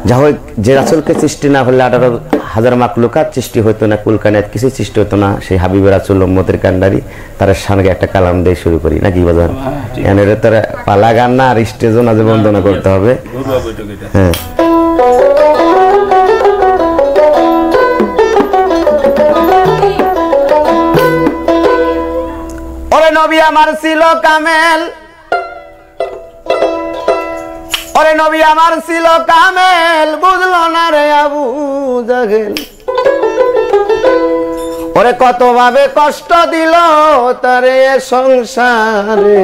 যা হোক যে রাসূলকে সৃষ্টি না হলে 18,000 মাখলুকাত সৃষ্টি হতো না, কুলকানাত কিছু সৃষ্টি হতো না। সেই হাবিবের রাসূল উম্মতের কান্ডারি তার সামনে একটা কালাম দিয়ে শুরু করি নাকি বাজার, এর তোর পালা গান না আর স্টেজও না যে বন্দনা করতে হবে। হ্যাঁ ওরে নবী আমার ছিল কামেল, ওরে নবী আমার ছিল কামেল, বুঝলো না রে আবু জাহেল। ওরে কত ভাবে কষ্ট দিল তারে সংসারে,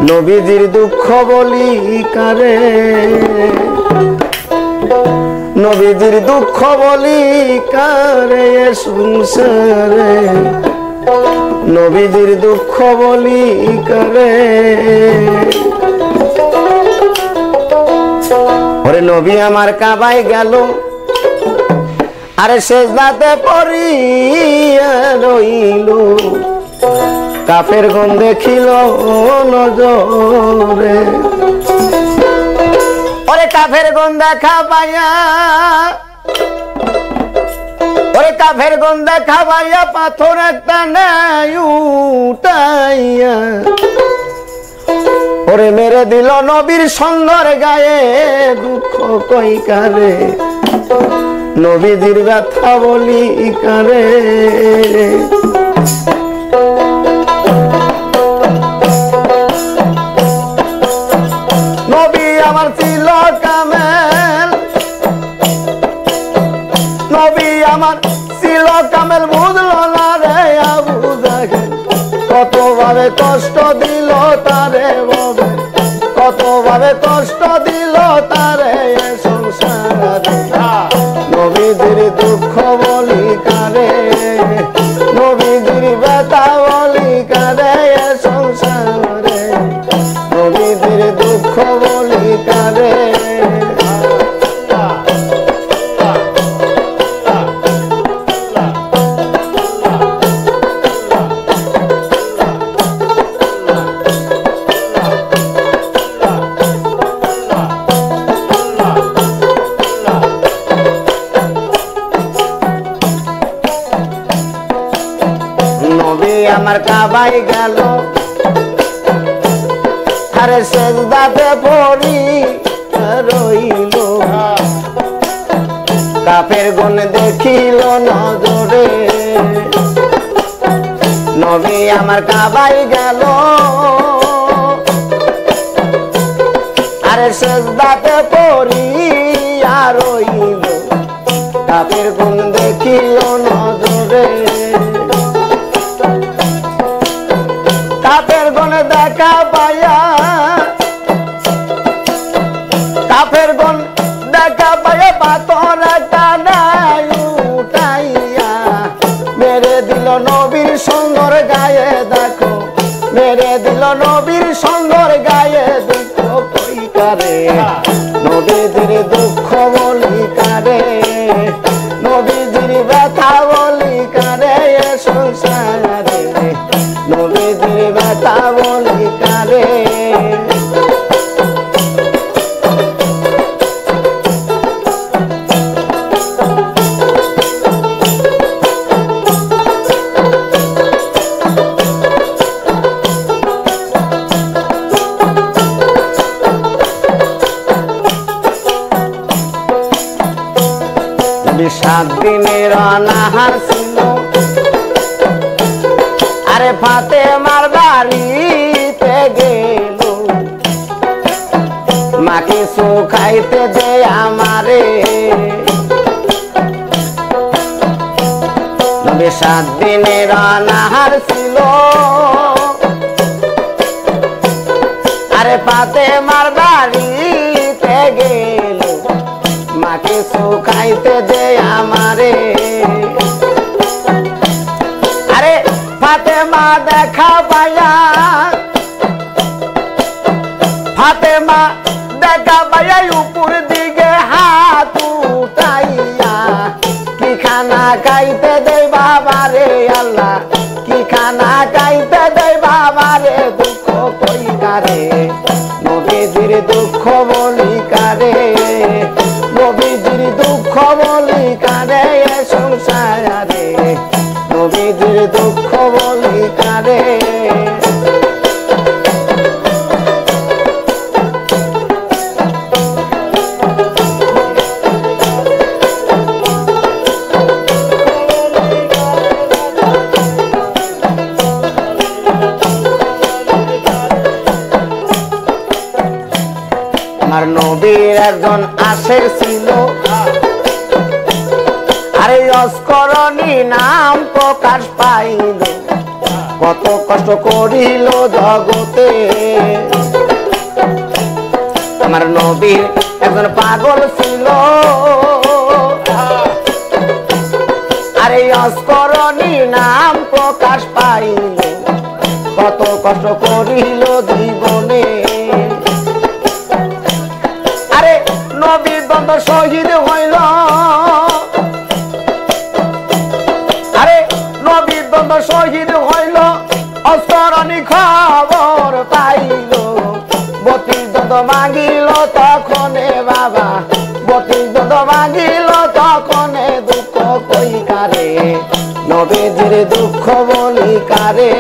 নবীজির দুঃখ বলি কারে, নবীজির দুঃখ বলি কারে সংসারে, নবীজির দুঃখ বলি কারে। ওরে নবী আমার কাবায় গেল, আরে সেজদাতে পড়িয়া রইল, কাফের গণ দেখিল নজরে। ওরে কাফের গণ দেখা পাইয়া, ওরে কাফের গণ দেখা পাইয়া পাথর একটা নেয় উঠাইয়া, ওরে মেরে দিল নবীর সুন্দর গায়ে, দুঃখ কই কারে, নবীজির ব্যথা বলি কারে। নবী আমার ছিল কামেল, নবী আমার ছিল কামেল, বুঝলো না রে আবু জাহেল। কত ভাবে কষ্ট দিল তারে বাবা, কত ভাবে কষ্ট দিল তারে সংসারে, নবীজির দুঃখ বলি কারে, নবীজির ব্যথা বলি কারে সংসারে, নবীজির দুঃখ বলি কারে। আমার কাবাই গেল, আরে সেজদাতে পড়ি রইল, কাফের গণ দেখিল নজরে। নবী আমার কাবাই গেল, আরে সেজদাতে পড়ি রইল, কাফের গণ দেখিল নজরে। কাফের গণ দেখা পাইয়া, কাফের গণ দেখা পাইয়া পাথর একটা নেয় উঠাইয়া, মেরে দিল নবীর সুন্দর গায়ে, দেখো মেরে দিল নবীর সুন্দর গায়ে, দুঃখ কই কারে, নবীজির দুঃখ বলি কারে, নবীজির ব্যথা বলি কারে সংসারে, নবীজির ব্যথা বলি কারে। সাত দিনের অনাহার ছিল, আরে ফাতেমার বাড়িতে গেল, মা কিছু খাইতে দে আমারে। নবী 7 দিনের অনাহার ছিল, আরে ফাতেমার বাড়িতে গেল, মা কিছু খাইতে দে আমারে। আরে ফাতেমা দেখা পাইয়া, ফাতেমা দেখা পাইয়া উপর দিকে হাত উঠাইয়া, কি খানা খাইতে দে বাবারে আল্লাহ, কি খানা খাইতে দে বাবারে, দুঃখ কই কারে, নবীজির দুঃখ বলি কারে। দুঃখ বলি কারে সংসারে নবীজির দুঃখ বলি কারে আমার নবীর একজন আশেক ছিল আরে অস্করণী নাম প্রকাশ পাইল কত কষ্ট করিল জগতে আমার নবীর একজন পাগল ছিল আরে অস্করণী নাম প্রকাশ পাইল কত কষ্ট করিল জীবনে নবীর দ্বন্দ্ব শহীদ হইল আরে নবীর দ্বন্দ্ব শহীদ হইল অস্করণী খবর পাইল বতির দ্বন্দ্ব মাগিল তখনে বাবা বতির দ্বন্দ্ব মাগিল তখনে দুঃখ কই কারে নবীজির দুঃখ বলি কারে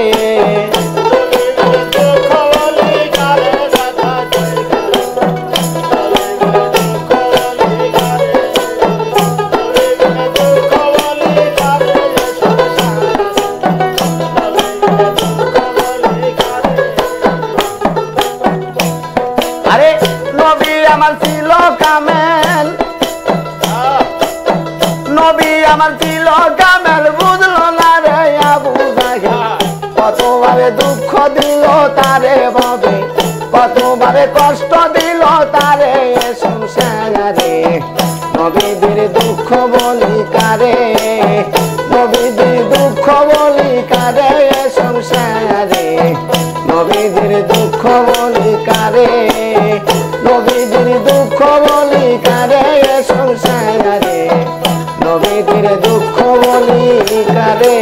আমার ছিল কামেল নবী আমার ছিল কামেল বুঝলো না রে আবু জাহেল কতভাবে দুঃখ দিল তারে ভাবে কতভাবে কষ্ট দিল তারে সংসারে নবীদের দুঃখ বলি কারে নবীদের দুঃখ বলি কারে সংসারে নবীদের দুঃখ বলি কারে নবীদের দুঃখ বলি কারে সংসারে নবীদের দুঃখ বলি কারে